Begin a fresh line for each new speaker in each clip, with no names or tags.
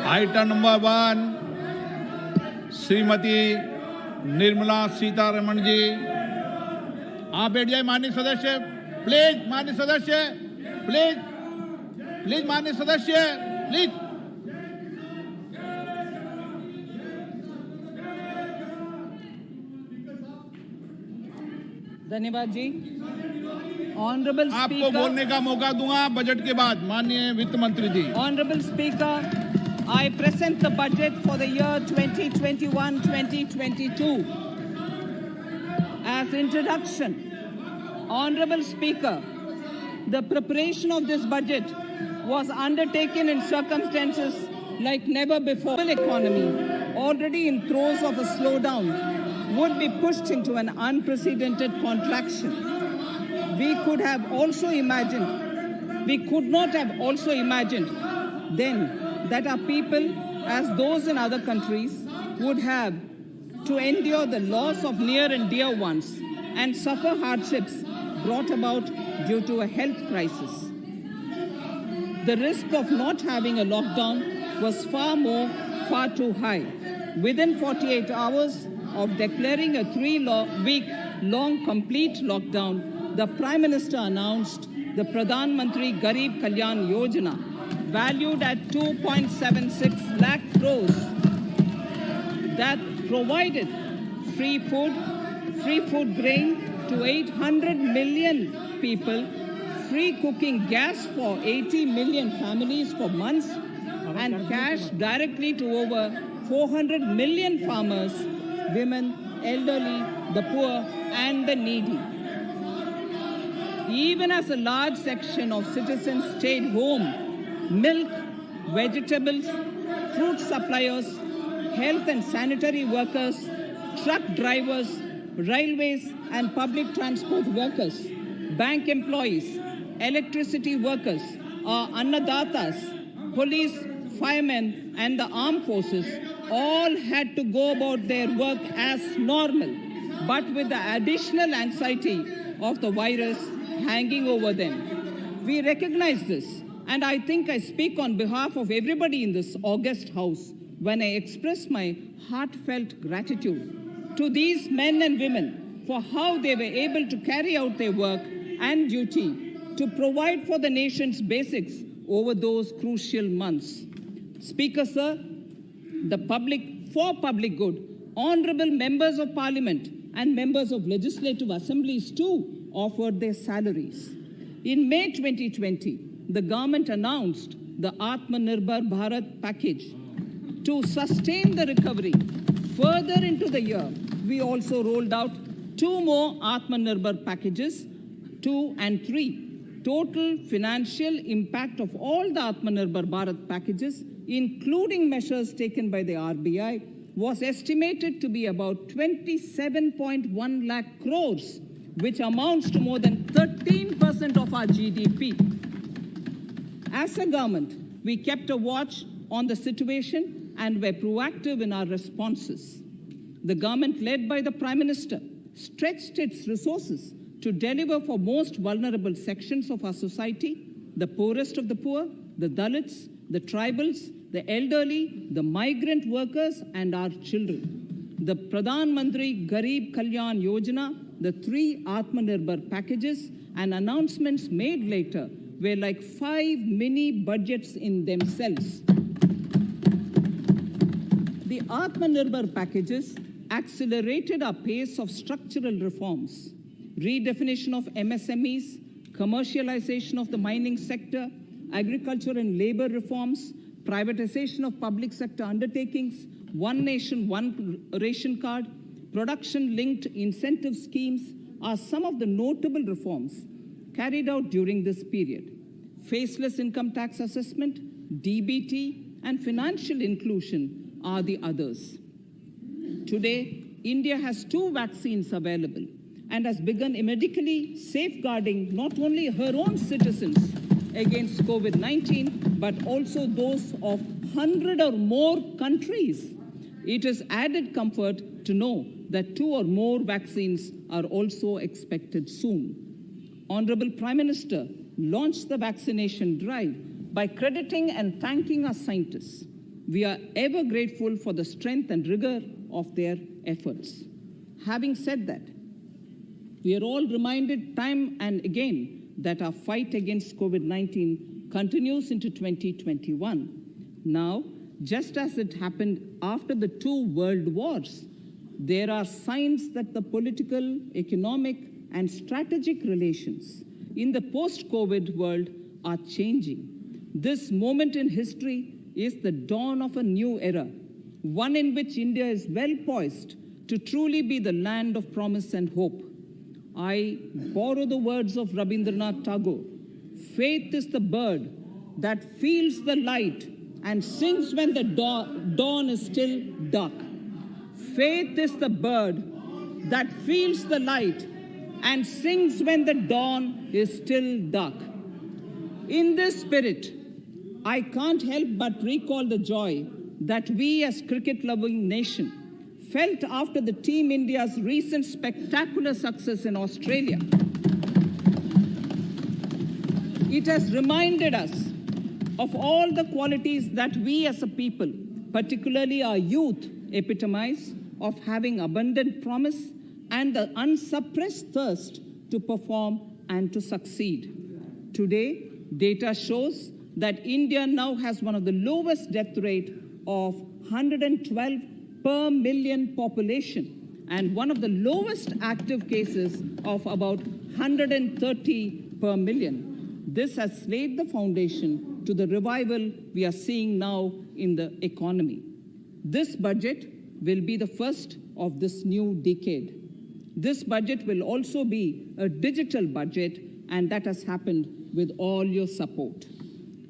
Item number 1 Shrimati Nirmala Sitharaman ji, आप बैठ जाए माननीय सदस्य, प्लीज। माननीय सदस्य प्लीज, प्लीज माननीय सदस्य प्लीज।
धन्यवाद जी। ऑनरेबल
आपको
स्पीकर,
बोलने का मौका दूंगा बजट के बाद, माननीय वित्त मंत्री जी।
Honourable speaker, I present the budget for the year 2021-2022. As introduction, Honorable Speaker, the preparation of this budget was undertaken in circumstances like never before. The economy, already in throes of a slowdown, would be pushed into an unprecedented contraction. We could not have also imagined then that our people, as those in other countries, would have to endure the loss of near and dear ones and suffer hardships brought about due to a health crisis. The risk of not having a lockdown was far too high. Within 48 hours of declaring a 3-week-long complete lockdown, the Prime Minister announced the Pradhan Mantri Garib Kalyan Yojana, valued at 2.76 lakh crores, that provided free food grain to 800 million people, free cooking gas for 80 million families for months, and cash directly to over 400 million farmers, women, elderly, the poor, and the needy. Even as a large section of citizens stayed home, milk, vegetables, fruit suppliers, health and sanitary workers, truck drivers, railways and public transport workers, bank employees, electricity workers, our annadatas, police, firemen and the armed forces all had to go about their work as normal, but with the additional anxiety of the virus hanging over them. We recognize this, and I think I speak on behalf of everybody in this august house when I express my heartfelt gratitude to these men and women for how they were able to carry out their work and duty to provide for the nation's basics over those crucial months. Speaker, sir, for public good, honorable members of parliament and members of legislative assemblies too offered their salaries. In May 2020, the government announced the Atmanirbhar Bharat package. To sustain the recovery further into the year, we also rolled out 2 more Atmanirbhar packages, 2 and 3. Total financial impact of all the Atmanirbhar Bharat packages, including measures taken by the RBI, was estimated to be about 27.1 lakh crores, which amounts to more than 13% of our GDP. As a government, we kept a watch on the situation and were proactive in our responses. The government, led by the Prime Minister, stretched its resources to deliver for most vulnerable sections of our society, the poorest of the poor, the Dalits, the tribals, the elderly, the migrant workers, and our children. The Pradhan Mantri Garib Kalyan Yojana, the 3 Atmanirbhar packages, and announcements made later were like 5 mini budgets in themselves. The Atmanirbhar packages accelerated our pace of structural reforms, redefinition of MSMEs, commercialization of the mining sector, agriculture and labor reforms, privatization of public sector undertakings, one nation, one ration card, production-linked incentive schemes are some of the notable reforms carried out during this period. Faceless income tax assessment, DBT, and financial inclusion are the others. Today, India has 2 vaccines available and has begun medically safeguarding not only her own citizens against COVID-19, but also those of 100 or more countries. It is added comfort to know that 2 or more vaccines are also expected soon. Honorable Prime Minister launched the vaccination drive by crediting and thanking our scientists. We are ever grateful for the strength and rigor of their efforts. Having said that, we are all reminded time and again that our fight against COVID-19 continues into 2021. Now, just as it happened after the 2 world wars, there are signs that the political, economic, and strategic relations in the post-COVID world are changing. This moment in history is the dawn of a new era, one in which India is well poised to truly be the land of promise and hope. I borrow the words of Rabindranath Tagore. Faith is the bird that feels the light and sings when the dawn is still dark. Faith is the bird that feels the light and sings when the dawn is still dark. In this spirit, I can't help but recall the joy that we as cricket-loving nation felt after the Team India's recent spectacular success in Australia. It has reminded us of all the qualities that we as a people, particularly our youth, epitomize of having abundant promise and the unsuppressed thirst to perform and to succeed. Today, data shows that India now has one of the lowest death rate of 112 per million population and one of the lowest active cases of about 130 per million. This has laid the foundation to the revival we are seeing now in the economy. This budget will be the first of this new decade. This budget will also be a digital budget, and that has happened with all your support.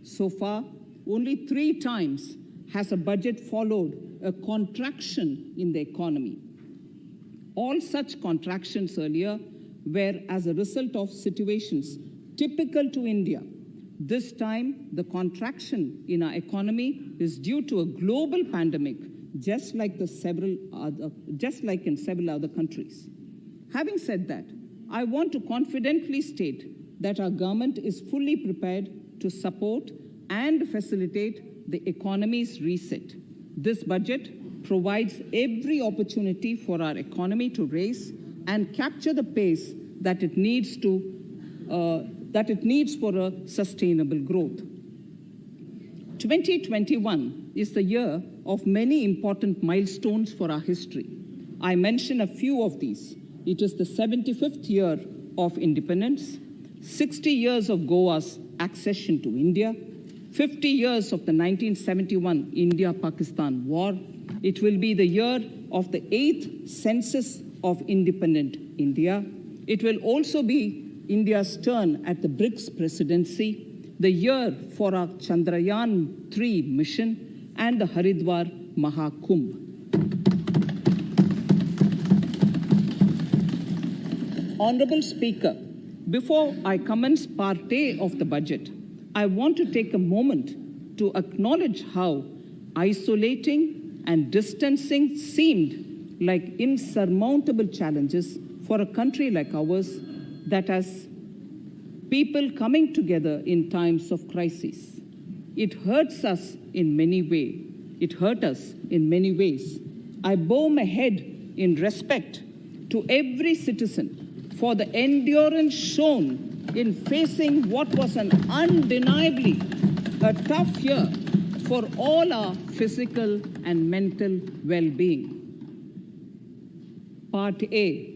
So far, only 3 times has a budget followed a contraction in the economy. All such contractions earlier were as a result of situations typical to India. This time, the contraction in our economy is due to a global pandemic, just like in several other countries. Having said that, I want to confidently state that our government is fully prepared to support and facilitate the economy's reset. This budget provides every opportunity for our economy to raise and capture the pace that it needs for a sustainable growth. 2021 is the year of many important milestones for our history. I mention a few of these. It is the 75th year of independence, 60 years of Goa's accession to India, 50 years of the 1971 India-Pakistan War. It will be the year of the 8th census of independent India. It will also be India's turn at the BRICS presidency, the year for our Chandrayaan-3 mission, and the Haridwar Mahakumbh. Honorable Speaker, before I commence Part A of the budget, I want to take a moment to acknowledge how isolating and distancing seemed like insurmountable challenges for a country like ours that has people coming together in times of crisis. It hurts us in many ways. It hurt us in many ways. I bow my head in respect to every citizen for the endurance shown in facing what was an undeniably a tough year for all our physical and mental well-being. Part A.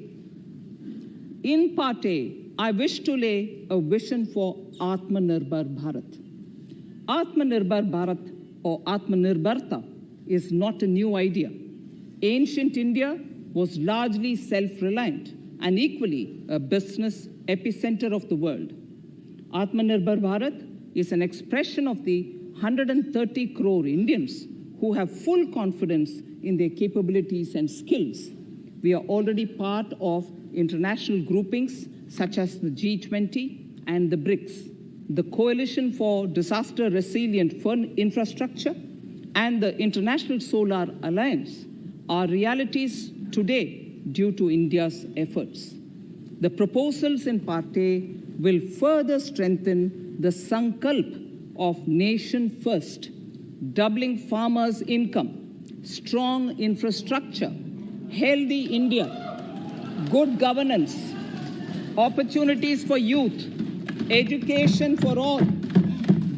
In Part A, I wish to lay a vision for Atmanirbhar Bharat. Atmanirbhar Bharat or Atmanirbharta is not a new idea. Ancient India was largely self-reliant and equally a business epicenter of the world. Atmanirbhar Bharat is an expression of the 130 crore Indians who have full confidence in their capabilities and skills. We are already part of international groupings such as the G20 and the BRICS, the Coalition for Disaster Resilient Infrastructure, and the International Solar Alliance are realities today due to India's efforts. The proposals in Part A will further strengthen the sankalp of nation first, doubling farmers' income, strong infrastructure, healthy India, good governance, opportunities for youth, education for all,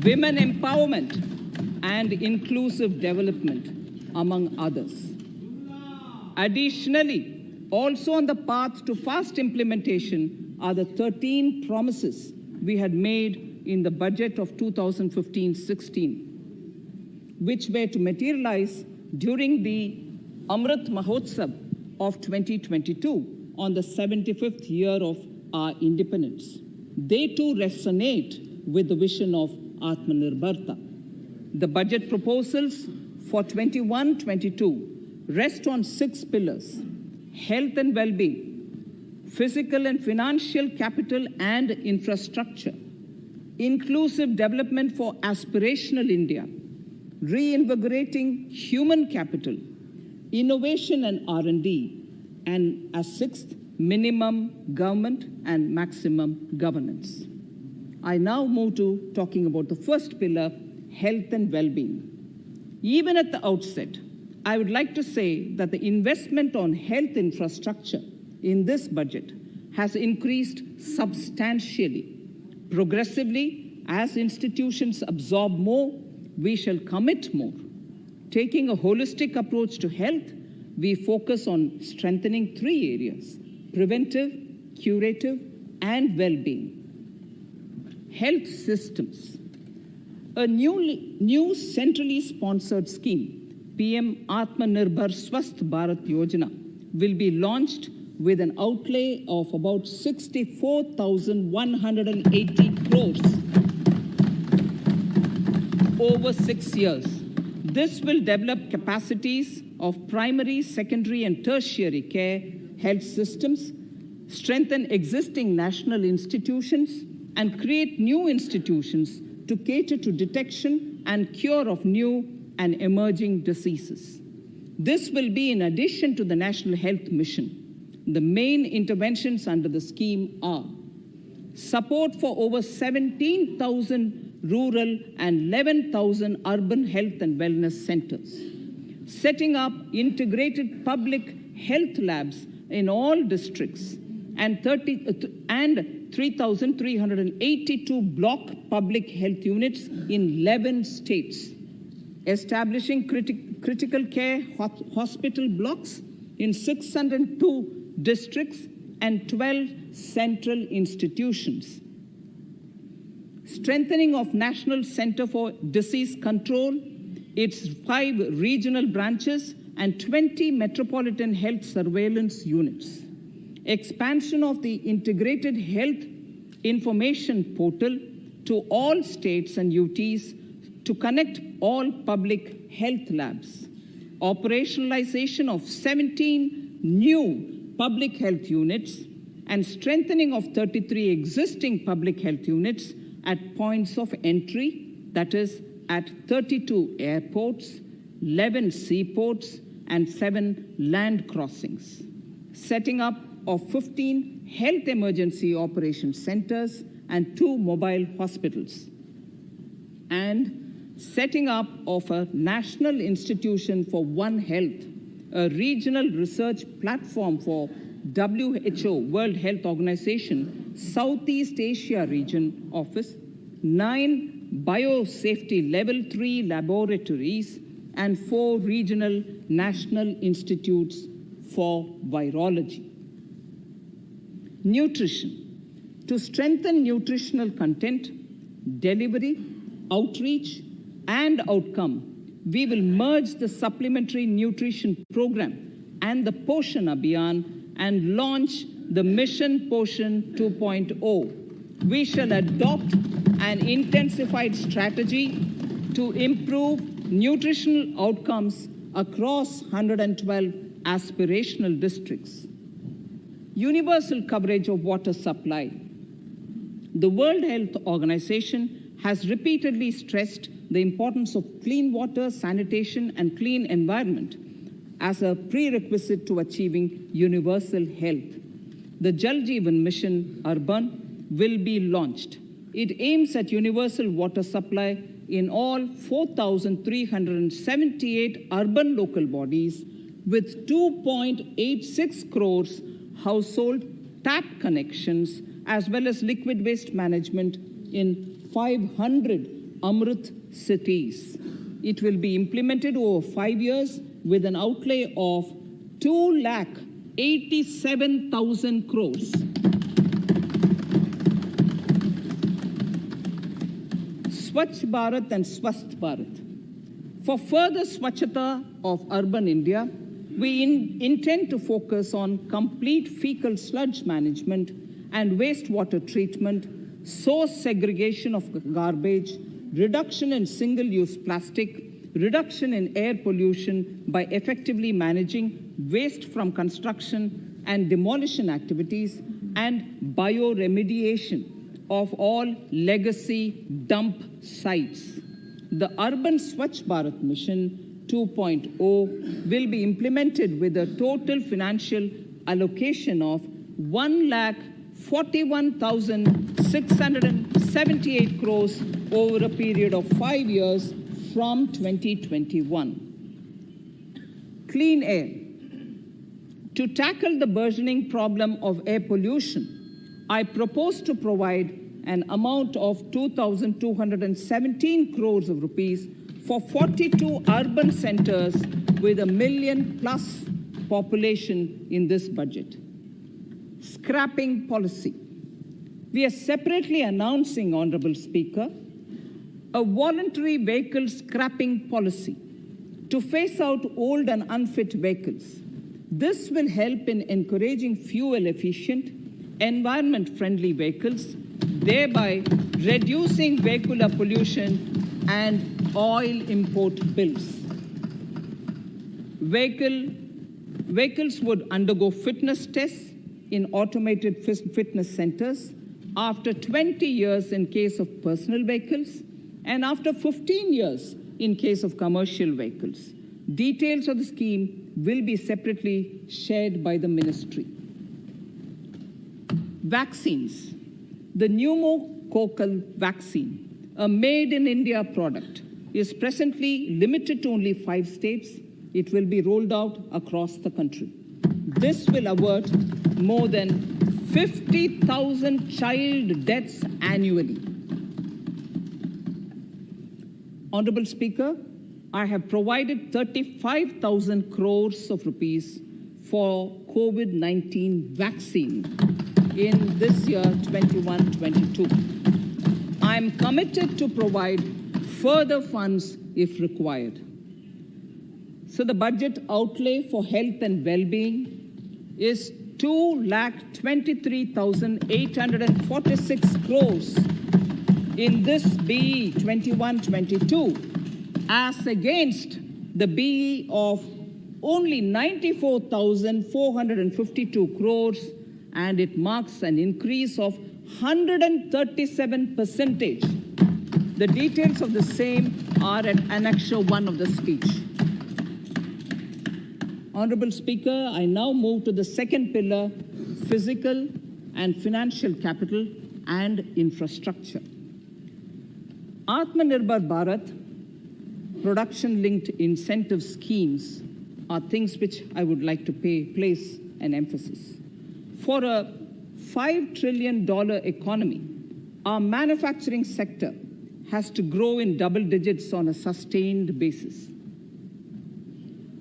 women empowerment, and inclusive development, among others. Additionally, also on the path to fast implementation are the 13 promises we had made in the budget of 2015-16, which were to materialize during the Amrit Mahotsav of 2022 on the 75th year of our independence. They too resonate with the vision of Atmanirbharta. The budget proposals for 21-22 rest on 6 pillars: health and well-being, physical and financial capital and infrastructure, inclusive development for aspirational India, reinvigorating human capital, innovation and R&D, and as 6th, minimum government and maximum governance. I now move to talking about the first pillar, health and well-being. Even at the outset, I would like to say that the investment on health infrastructure in this budget has increased substantially. Progressively, as institutions absorb more, we shall commit more. Taking a holistic approach to health, we focus on strengthening 3 areas: preventive, curative, and well-being. Health systems. A new centrally sponsored scheme, PM Atmanirbhar Swasth Bharat Yojana, will be launched with an outlay of about 64,180 crores over 6 years. This will develop capacities of primary, secondary, and tertiary care health systems, strengthen existing national institutions, and create new institutions to cater to detection and cure of new and emerging diseases. This will be in addition to the National Health Mission. The main interventions under the scheme are support for over 17,000 rural and 11,000 urban health and wellness centers, setting up integrated public health labs in all districts, and 3,382 block public health units in 11 states, establishing critical care hospital blocks in 602 districts and 12 central institutions, strengthening of National Center for Disease Control, its 5 regional branches and 20 metropolitan health surveillance units, expansion of the integrated health information portal to all states and UTs to connect all public health labs, operationalization of 17 new public health units, and strengthening of 33 existing public health units at points of entry, that is, at 32 airports, 11 seaports, and 7 land crossings, setting up of 15 health emergency operation centers and 2 mobile hospitals, and setting up of a National Institution for One Health, a regional research platform for WHO, World Health Organization, Southeast Asia Region Office, 9 biosafety level 3 laboratories, and 4 regional national institutes for virology. Nutrition. To strengthen nutritional content, delivery, outreach, and outcome, we will merge the supplementary nutrition program and the Poshan Abhiyan and launch the Mission Poshan 2.0. We shall adopt an intensified strategy to improve nutritional outcomes across 112 aspirational districts. Universal coverage of water supply. The World Health Organization has repeatedly stressed the importance of clean water, sanitation, and clean environment as a prerequisite to achieving universal health. The Jal Jeevan Mission Urban will be launched. It aims at universal water supply in all 4,378 urban local bodies with 2.86 crores household tap connections, as well as liquid waste management in 500 Amrit cities. It will be implemented over 5 years with an outlay of 2,87,000 crores. Swachh Bharat and Swasth Bharat. For further Swachhata of urban India, we intend to focus on complete fecal sludge management and wastewater treatment, source segregation of garbage, reduction in single-use plastic, reduction in air pollution by effectively managing waste from construction and demolition activities, and bioremediation of all legacy dump sites. The Urban Swachh Bharat Mission 2.0 will be implemented with a total financial allocation of 1,41,678 crores over a period of 5 years from 2021. Clean air. To tackle the burgeoning problem of air pollution, I propose to provide an amount of 2,217 crores of rupees for 42 urban centers with a million-plus population in this budget. Scrapping policy. We are separately announcing, Honorable Speaker, a voluntary vehicle scrapping policy to phase out old and unfit vehicles. This will help in encouraging fuel-efficient, environment-friendly vehicles, thereby reducing vehicular pollution and oil import bills. Vehicles would undergo fitness tests in automated fitness centers after 20 years in case of personal vehicles and after 15 years in case of commercial vehicles. Details of the scheme will be separately shared by the ministry. Vaccines. The pneumococcal vaccine, a made-in-India product, is presently limited to only 5 states. It will be rolled out across the country. This will avert more than 50,000 child deaths annually. Honorable Speaker, I have provided 35,000 crores of rupees for COVID-19 vaccine in this year, 21-22. I am committed to provide further funds if required. So the budget outlay for health and well-being is 2,23,846 crores in this BE 21-22, as against the BE of only 94,452 crores, and it marks an increase of 137%. The details of the same are at Annexure 1 of the speech. Honorable Speaker, I now move to the second pillar, physical and financial capital and infrastructure. Atmanirbhar Bharat, production-linked incentive schemes are things which I would like to place an emphasis. For a $5 trillion economy, our manufacturing sector has to grow in double digits on a sustained basis.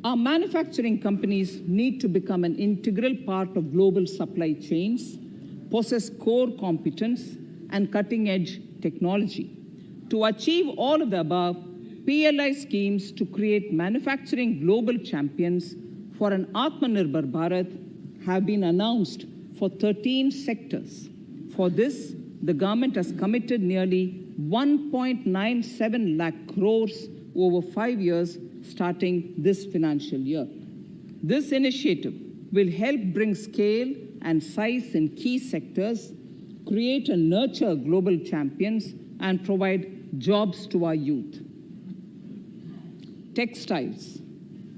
Our manufacturing companies need to become an integral part of global supply chains, possess core competence and cutting-edge technology. To achieve all of the above, PLI schemes to create manufacturing global champions for an Atmanirbhar Bharat have been announced for 13 sectors. For this, the government has committed nearly 1.97 lakh crores over 5 years starting this financial year. This initiative will help bring scale and size in key sectors, create and nurture global champions, and provide jobs to our youth. Textiles.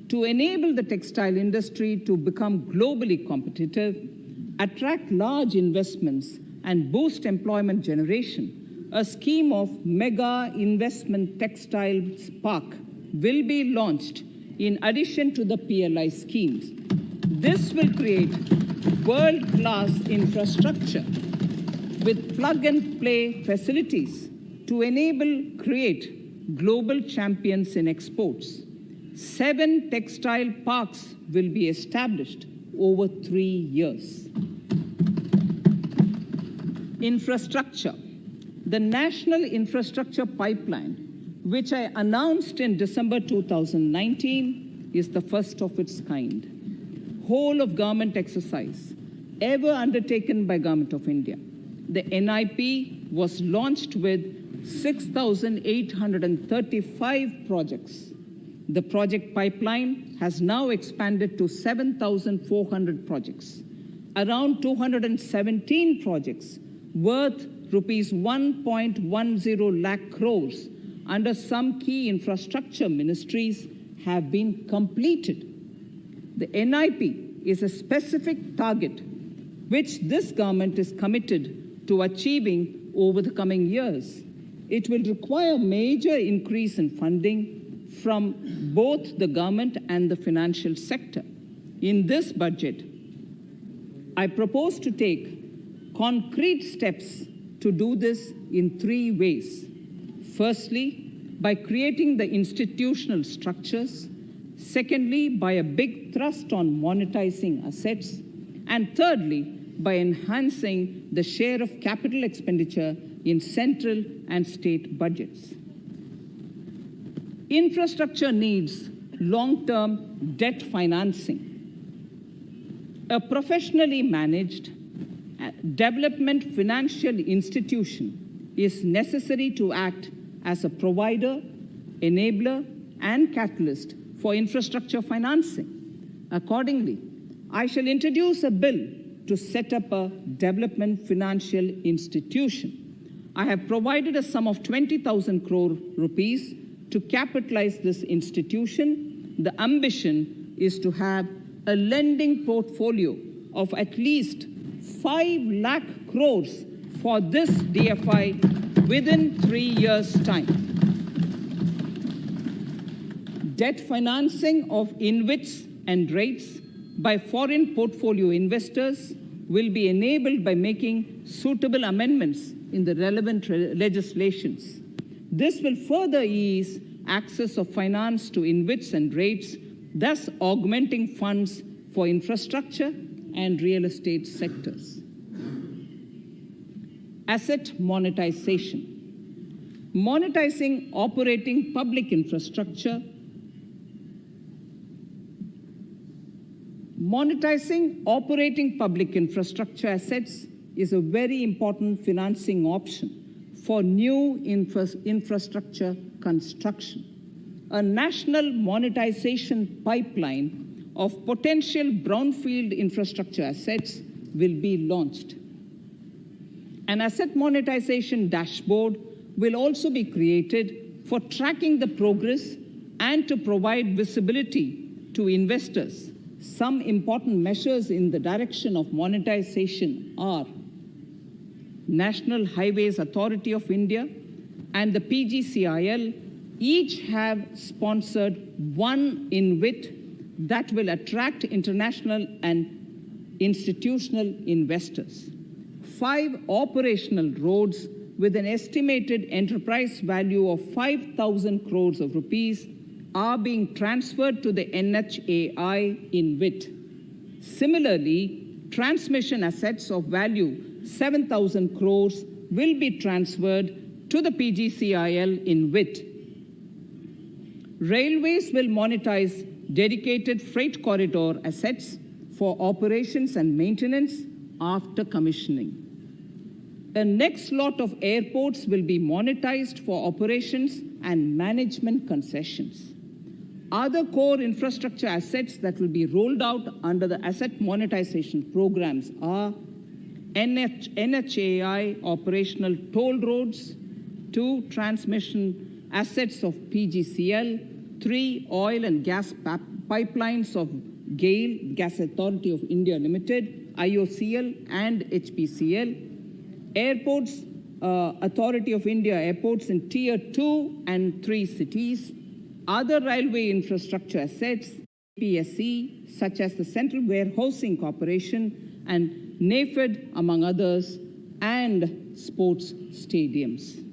To enable the textile industry to become globally competitive, attract large investments, and boost employment generation, a scheme of mega investment textiles park will be launched in addition to the PLI schemes. This will create world-class infrastructure with plug-and-play facilities to create global champions in exports. 7 textile parks will be established over 3 years. Infrastructure. The National Infrastructure Pipeline, which I announced in December 2019, is the first of its kind. Whole of government exercise ever undertaken by Government of India. The NIP was launched with 6,835 projects. The project pipeline has now expanded to 7,400 projects. Around 217 projects worth rupees 1.10 lakh crores under some key infrastructure ministries have been completed. The NIP is a specific target which this government is committed to achieving over the coming years. It will require major increase in funding from both the government and the financial sector. In this budget, I propose to take concrete steps to do this in 3 ways. Firstly, by creating the institutional structures. Secondly, by a big thrust on monetizing assets. And thirdly, by enhancing the share of capital expenditure in central and state budgets. Infrastructure needs long-term debt financing. A professionally managed development financial institution is necessary to act as a provider, enabler, and catalyst for infrastructure financing. Accordingly, I shall introduce a bill to set up a development financial institution. I have provided a sum of 20,000 crore rupees to capitalize this institution. The ambition is to have a lending portfolio of at least 5 lakh crores for this DFI within 3 years' time. Debt financing of InvITs and REITs by foreign portfolio investors will be enabled by making suitable amendments in the relevant legislations. This will further ease access of finance to InvITs and REITs, thus augmenting funds for infrastructure and real estate sectors. Asset monetization. Monetizing operating public infrastructure. Monetizing operating public infrastructure assets is a very important financing option for new infrastructure construction. A national monetization pipeline of potential brownfield infrastructure assets will be launched. An asset monetization dashboard will also be created for tracking the progress and to provide visibility to investors. Some important measures in the direction of monetization are National Highways Authority of India and the PGCIL each have sponsored one InvIT that will attract international and institutional investors. 5 operational roads with an estimated enterprise value of 5,000 crores of rupees are being transferred to the NHAI InvIT. Similarly, transmission assets of value 7,000 crores will be transferred to the PGCIL InvIT. Railways will monetize dedicated freight corridor assets for operations and maintenance after commissioning. The next lot of airports will be monetized for operations and management concessions. Other core infrastructure assets that will be rolled out under the asset monetization programs are NHAI operational toll roads, 2 transmission assets of PGCL, 3 oil and gas pipelines of GAIL, Gas Authority of India Limited, IOCL and HPCL, airports Authority of India airports in Tier 2 and 3 cities, other railway infrastructure assets, PSE, such as the Central Warehousing Corporation and NAFED, among others, and sports stadiums.